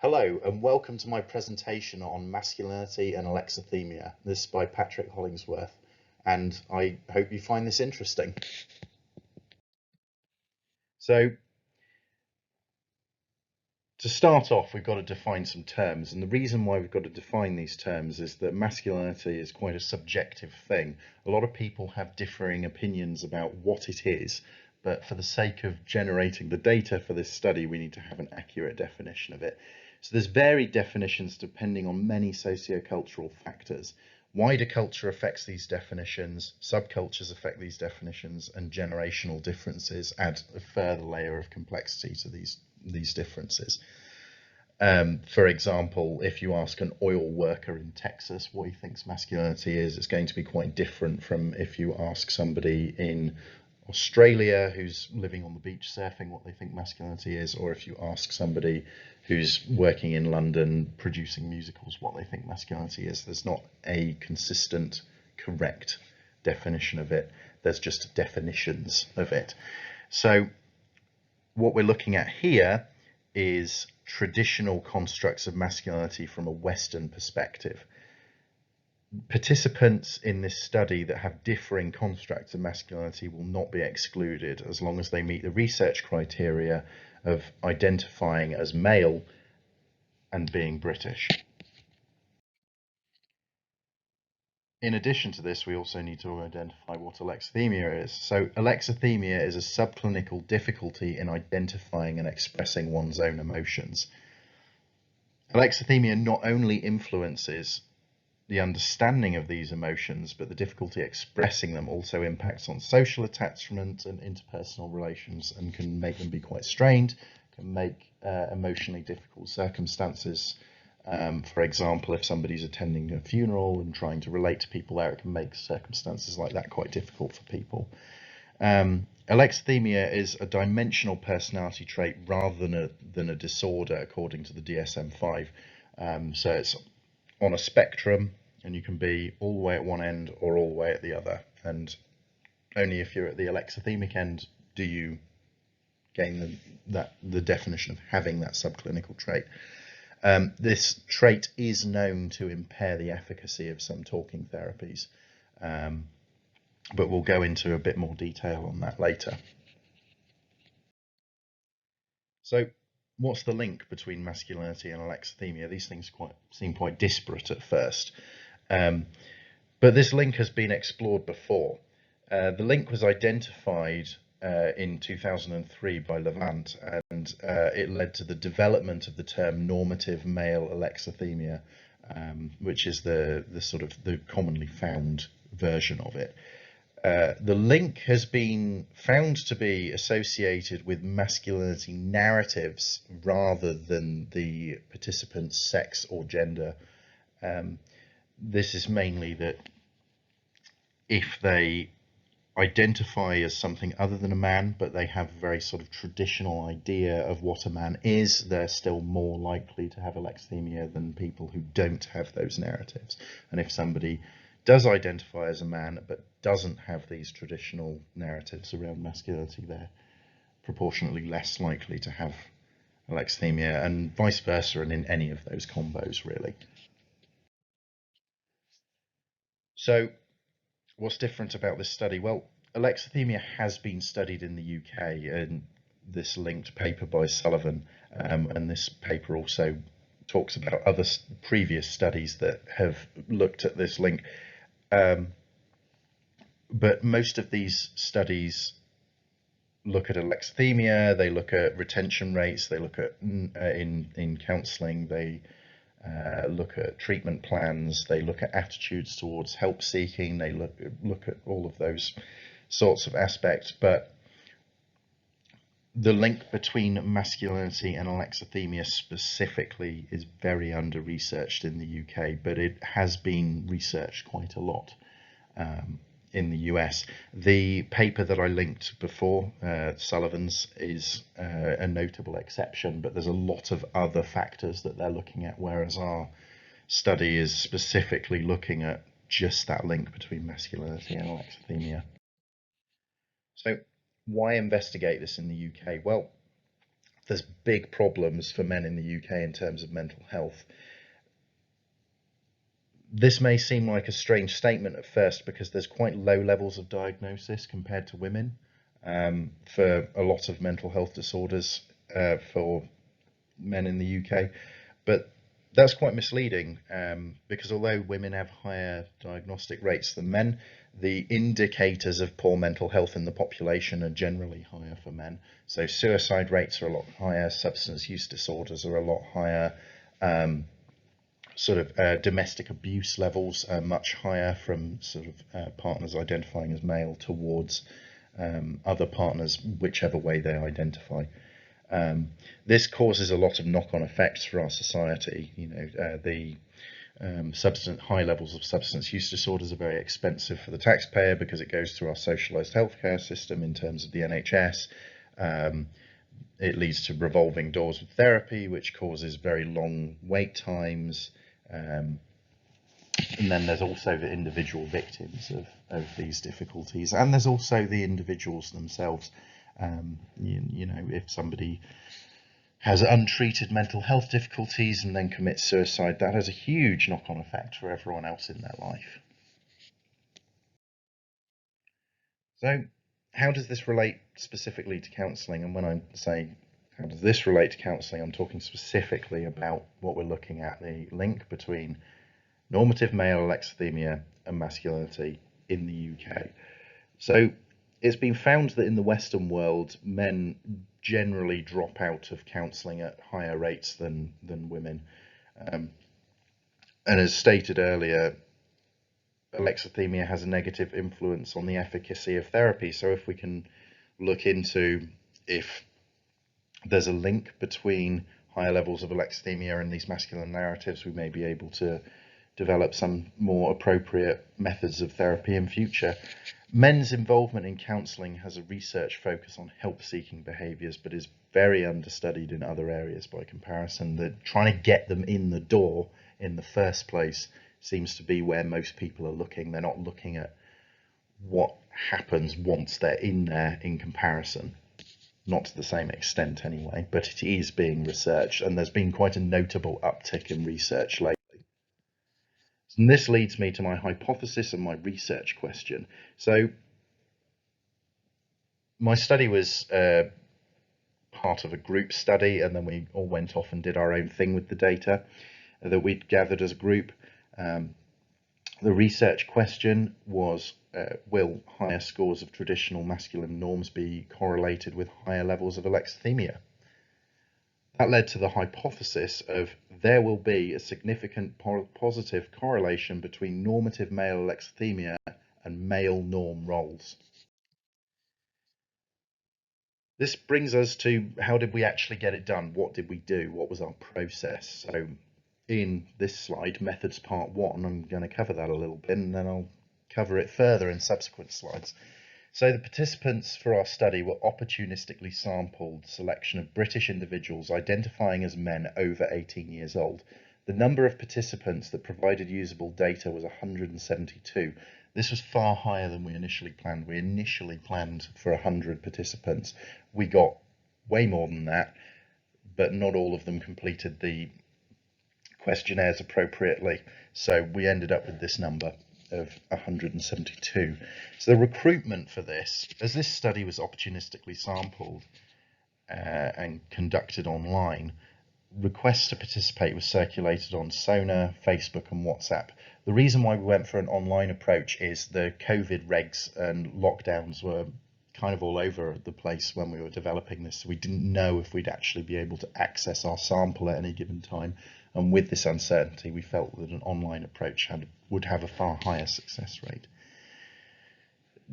Hello and welcome to my presentation on masculinity and alexithymia. This is by Patrick Hollingsworth, and I hope you find this interesting. So, to start off, we've got to define some terms, and the reason why we've got to define these terms is that masculinity is quite a subjective thing. A lot of people have differing opinions about what it is, but for the sake of generating the data for this study, we need to have an accurate definition of it. So there's varied definitions depending on many sociocultural factors. Wider culture affects these definitions, subcultures affect these definitions, and generational differences add a further layer of complexity to these differences. For example, if you ask an oil worker in Texas what he thinks masculinity is, it's going to be quite different from if you ask somebody in Australia who's living on the beach surfing what they think masculinity is, or if you ask somebody who's working in London producing musicals what they think masculinity is. There's not a consistent, correct definition of it. There's just definitions of it. So what we're looking at here is traditional constructs of masculinity from a Western perspective. Participants in this study that have differing constructs of masculinity will not be excluded as long as they meet the research criteria of identifying as male and being British. In addition to this, we also need to identify what alexithymia is. So alexithymia is a subclinical difficulty in identifying and expressing one's own emotions. Alexithymia not only influences the understanding of these emotions, but the difficulty expressing them also impacts on social attachment and interpersonal relations and can make them be quite strained, can make emotionally difficult circumstances. For example, if somebody's attending a funeral and trying to relate to people there, it can make circumstances like that quite difficult for people. Alexithymia is a dimensional personality trait rather than a disorder, according to the DSM-5. So it's on a spectrum, and you can be all the way at one end or all the way at the other. And only if you're at the alexithymic end do you gain the definition of having that subclinical trait. This trait is known to impair the efficacy of some talking therapies, but we'll go into a bit more detail on that later. So what's the link between masculinity and alexithymia? These things seem quite disparate at first. But this link has been explored before. The link was identified in 2003 by Levant, and it led to the development of the term normative male alexithymia, which is the commonly found version of it. The link has been found to be associated with masculinity narratives rather than the participant's sex or gender. This is mainly that if they identify as something other than a man, but they have a very sort of traditional idea of what a man is, they're still more likely to have alexithymia than people who don't have those narratives. And if somebody does identify as a man but doesn't have these traditional narratives around masculinity, they're proportionately less likely to have alexithymia, and vice versa, and in any of those combos really. So what's different about this study? Well, alexithymia has been studied in the UK in this linked paper by Sullivan, and this paper also talks about other previous studies that have looked at this link. But most of these studies look at alexithymia, they look at retention rates, they look at in counselling, they look at treatment plans, they look at attitudes towards help seeking, they look at all of those sorts of aspects. But the link between masculinity and alexithymia specifically is very under researched in the UK, but it has been researched quite a lot in the US. The paper that I linked before, Sullivan's, is a notable exception, but there's a lot of other factors that they're looking at, whereas our study is specifically looking at just that link between masculinity and alexithymia. So why investigate this in the UK? Well, there's big problems for men in the UK in terms of mental health. This may seem like a strange statement at first because there's quite low levels of diagnosis compared to women for a lot of mental health disorders for men in the UK. But that's quite misleading because although women have higher diagnostic rates than men, the indicators of poor mental health in the population are generally higher for men. So suicide rates are a lot higher, substance use disorders are a lot higher, domestic abuse levels are much higher from partners identifying as male towards other partners, whichever way they identify. This causes a lot of knock-on effects for our society. The high levels of substance use disorders are very expensive for the taxpayer because it goes through our socialised healthcare system in terms of the NHS. It leads to revolving doors with therapy, which causes very long wait times. And then there's also the individual victims of these difficulties, and there's also the individuals themselves. If somebody has untreated mental health difficulties and then commits suicide, that has a huge knock-on effect for everyone else in their life. So how does this relate specifically to counselling? And when I say how does this relate to counselling, I'm talking specifically about what we're looking at, the link between normative male alexithymia and masculinity in the UK. So it's been found that in the Western world, men generally drop out of counselling at higher rates than women. And as stated earlier, alexithymia has a negative influence on the efficacy of therapy. So if we can look into if there's a link between higher levels of alexithymia and these masculine narratives, we may be able to develop some more appropriate methods of therapy in future. Men's involvement in counselling has a research focus on help-seeking behaviours, but is very understudied in other areas by comparison. That trying to get them in the door in the first place seems to be where most people are looking. They're not looking at what happens once they're in there in comparison. Not to the same extent anyway, but it is being researched, and there's been quite a notable uptick in research lately. And this leads me to my hypothesis and my research question. So my study was part of a group study, and then we all went off and did our own thing with the data that we'd gathered as a group. The research question was, will higher scores of traditional masculine norms be correlated with higher levels of alexithymia? That led to the hypothesis of there will be a significant positive correlation between normative male alexithymia and male norm roles. This brings us to how did we actually get it done? What did we do? What was our process? So in this slide, methods part 1, I'm going to cover that a little bit, and then I'll cover it further in subsequent slides. So the participants for our study were opportunistically sampled selection of British individuals identifying as men over 18 years old. The number of participants that provided usable data was 172. This was far higher than we initially planned. We initially planned for 100 participants. We got way more than that, but not all of them completed the questionnaires appropriately. So we ended up with this number of 172. So the recruitment for this, as this study was opportunistically sampled and conducted online, requests to participate were circulated on Sona, Facebook and WhatsApp. The reason why we went for an online approach is the COVID regs and lockdowns were kind of all over the place when we were developing this, so we didn't know if we'd actually be able to access our sample at any given time. And with this uncertainty, we felt that an online approach would have a far higher success rate.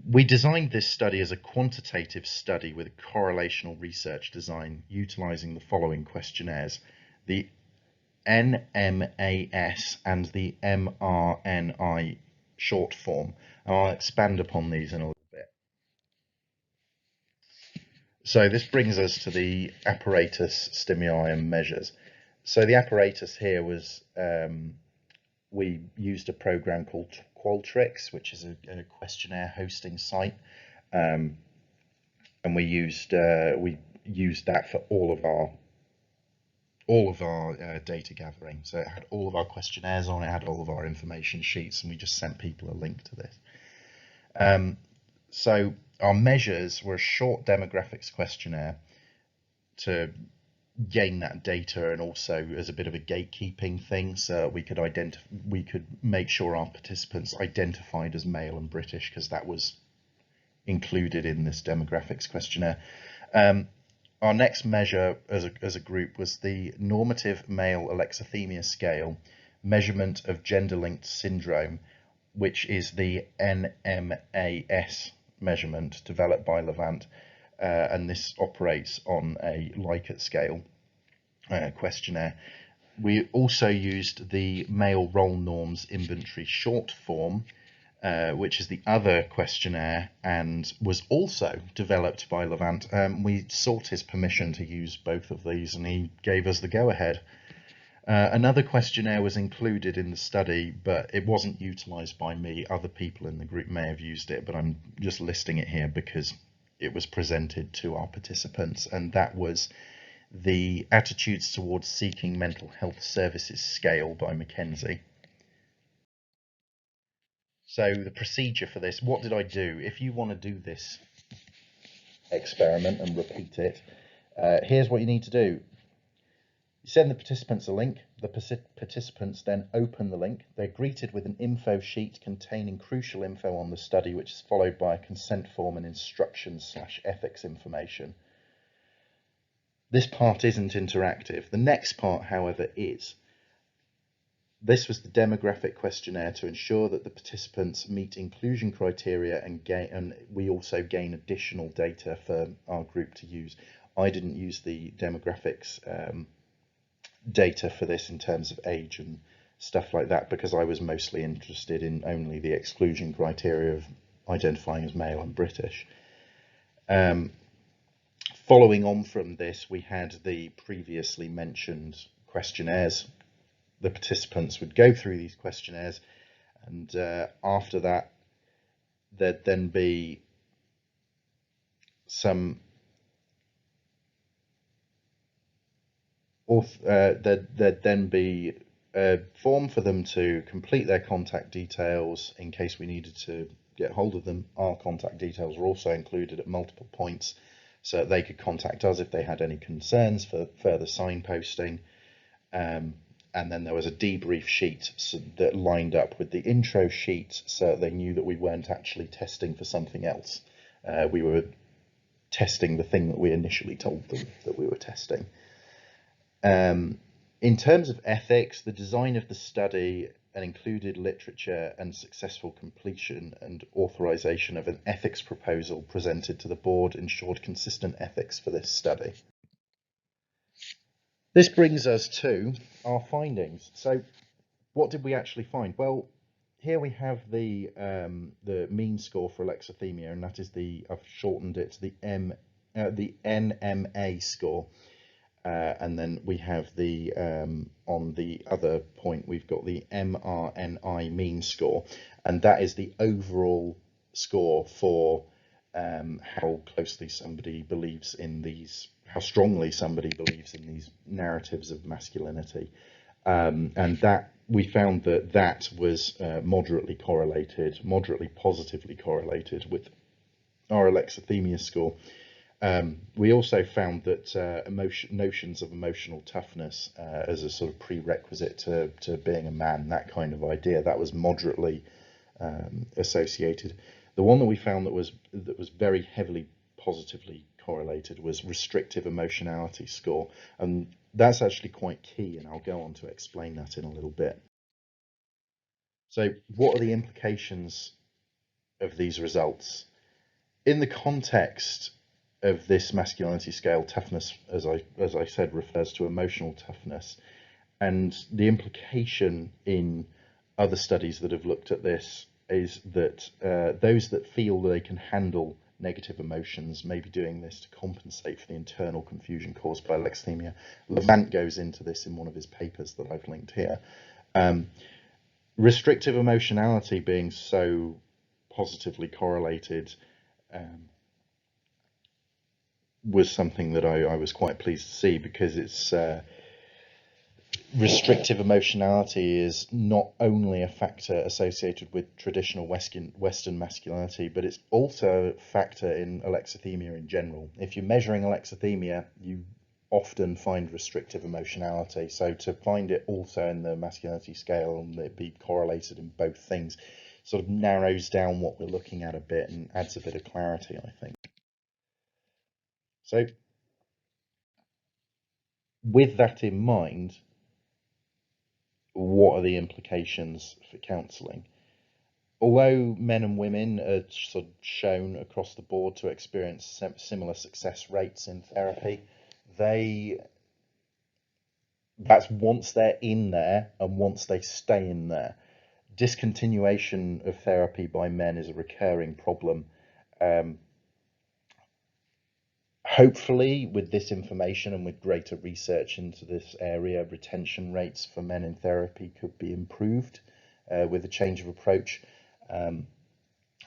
We designed this study as a quantitative study with a correlational research design utilising the following questionnaires: the NMAS and the MRNI short form. And I'll expand upon these in a little bit. So this brings us to the apparatus, stimuli and measures. So the apparatus here was, we used a program called Qualtrics, which is a questionnaire hosting site. And we used, we used that for all of our data gathering. So it had all of our questionnaires on it, had all of our information sheets, and we just sent people a link to this. So our measures were a short demographics questionnaire to gain that data, and also as a bit of a gatekeeping thing, so we could make sure our participants identified as male and British, because that was included in this demographics questionnaire. Our next measure as a group was the normative male alexithymia scale, measurement of gender-linked syndrome, which is the NMAS measurement developed by Levant, and this operates on a Likert scale questionnaire. We also used the male role norms inventory short form, which is the other questionnaire, and was also developed by Levant. We sought his permission to use both of these, and he gave us the go-ahead. Another questionnaire was included in the study, but it wasn't utilised by me. Other people in the group may have used it, but I'm just listing it here because it was presented to our participants, and that was the Attitudes Towards Seeking Mental Health Services scale by Mackenzie. So the procedure for this, what did I do? If you want to do this experiment and repeat it, here's what you need to do. You send the participants a link. The participants then open the link. They're greeted with an info sheet containing crucial info on the study, which is followed by a consent form and instructions/ethics information. This part isn't interactive. The next part, however, is. This was the demographic questionnaire to ensure that the participants meet inclusion criteria, and we also gain additional data for our group to use. I didn't use the demographics data for this in terms of age and stuff like that, because I was mostly interested in only the exclusion criteria of identifying as male and British. Following on from this, we had the previously mentioned questionnaires. The participants would go through these questionnaires, and after that there'd then be some there'd then be a form for them to complete their contact details in case we needed to get hold of them. Our contact details were also included at multiple points, so that they could contact us if they had any concerns for further signposting. And then there was a debrief sheet that lined up with the intro sheet, so they knew that we weren't actually testing for something else. We were testing the thing that we initially told them that we were testing. In terms of ethics, the design of the study and included literature and successful completion and authorization of an ethics proposal presented to the board ensured consistent ethics for this study. This brings us to our findings. So what did we actually find? Well, here we have the mean score for alexithymia, and that is I've shortened it to the NMA score. And then we have on the other point, we've got the MRNI mean score, and that is the overall score for how closely somebody believes in these, how strongly somebody believes in these narratives of masculinity. And that we found that was moderately positively correlated with our alexithymia score. We also found that notions of emotional toughness as a sort of prerequisite to being a man, that kind of idea, that was moderately associated. The one that we found that was very heavily positively correlated was restrictive emotionality score, and that's actually quite key, and I'll go on to explain that in a little bit. So what are the implications of these results? In the context of this masculinity scale, toughness, as I said, refers to emotional toughness, and the implication in other studies that have looked at this is that those that feel that they can handle negative emotions may be doing this to compensate for the internal confusion caused by alexithymia. Levant goes into this in one of his papers that I've linked here. Restrictive emotionality being so positively correlated was something that I was quite pleased to see, because it's restrictive emotionality is not only a factor associated with traditional Western masculinity, but it's also a factor in alexithymia in general. If you're measuring alexithymia, you often find restrictive emotionality. So to find it also in the masculinity scale and it be correlated in both things sort of narrows down what we're looking at a bit and adds a bit of clarity, I think. So with that in mind, what are the implications for counselling? Although men and women are sort of shown across the board to experience similar success rates in therapy, that's once they're in there and once they stay in there. Discontinuation of therapy by men is a recurring problem. Hopefully, with this information and with greater research into this area, retention rates for men in therapy could be improved with a change of approach.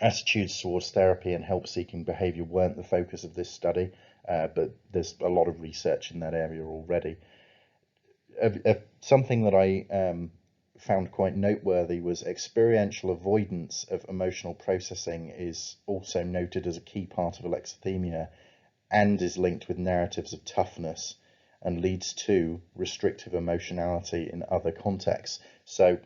Attitudes towards therapy and help-seeking behaviour weren't the focus of this study, but there's a lot of research in that area already. Something that I found quite noteworthy was experiential avoidance of emotional processing is also noted as a key part of alexithymia and is linked with narratives of toughness and leads to restrictive emotionality in other contexts. So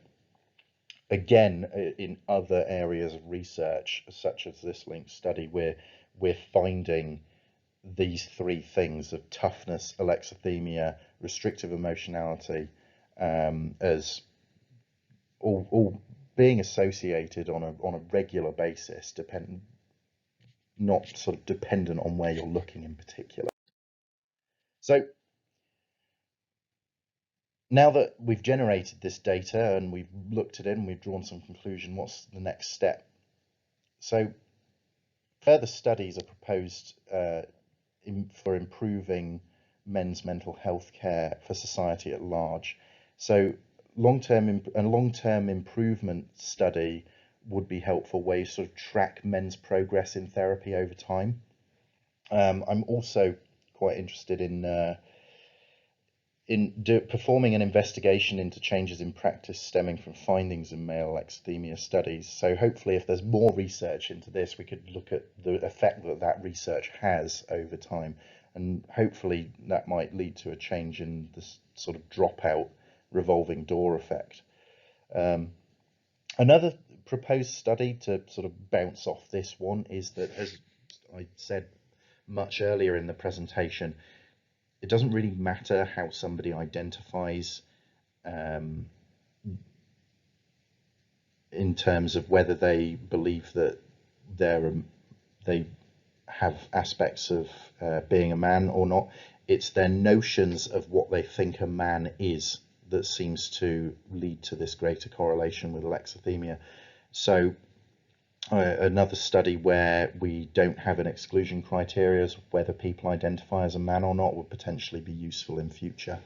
again, in other areas of research, such as this linked study, we're finding these three things of toughness, alexithymia, restrictive emotionality, as all being associated on a regular basis, not sort of dependent on where you're looking in particular. So now that we've generated this data and we've looked at it and we've drawn some conclusion, what's the next step? So further studies are proposed for improving men's mental health care for society at large. So long-term improvement study would be helpful ways to sort of track men's progress in therapy over time. I'm also quite interested in performing an investigation into changes in practice stemming from findings in male alexithymia studies. So hopefully, if there's more research into this, we could look at the effect that research has over time, and hopefully that might lead to a change in this sort of dropout revolving door effect. Another proposed study to sort of bounce off this one is that, as I said much earlier in the presentation, it doesn't really matter how somebody identifies in terms of whether they believe that they have aspects of being a man or not. It's their notions of what they think a man is that seems to lead to this greater correlation with alexithymia. So another study where we don't have an exclusion criteria as whether people identify as a man or not would potentially be useful in future.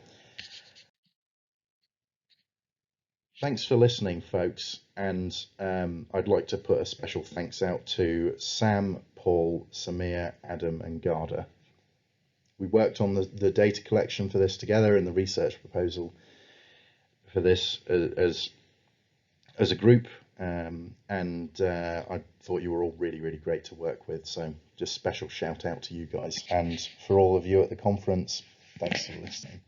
Thanks for listening, folks, and I'd like to put a special thanks out to Sam, Paul, Samir, Adam and Garda. We worked on the data collection for this together and the research proposal for this as a group, and I thought you were all really, really great to work with. So just special shout out to you guys, and for all of you at the conference, thanks for listening.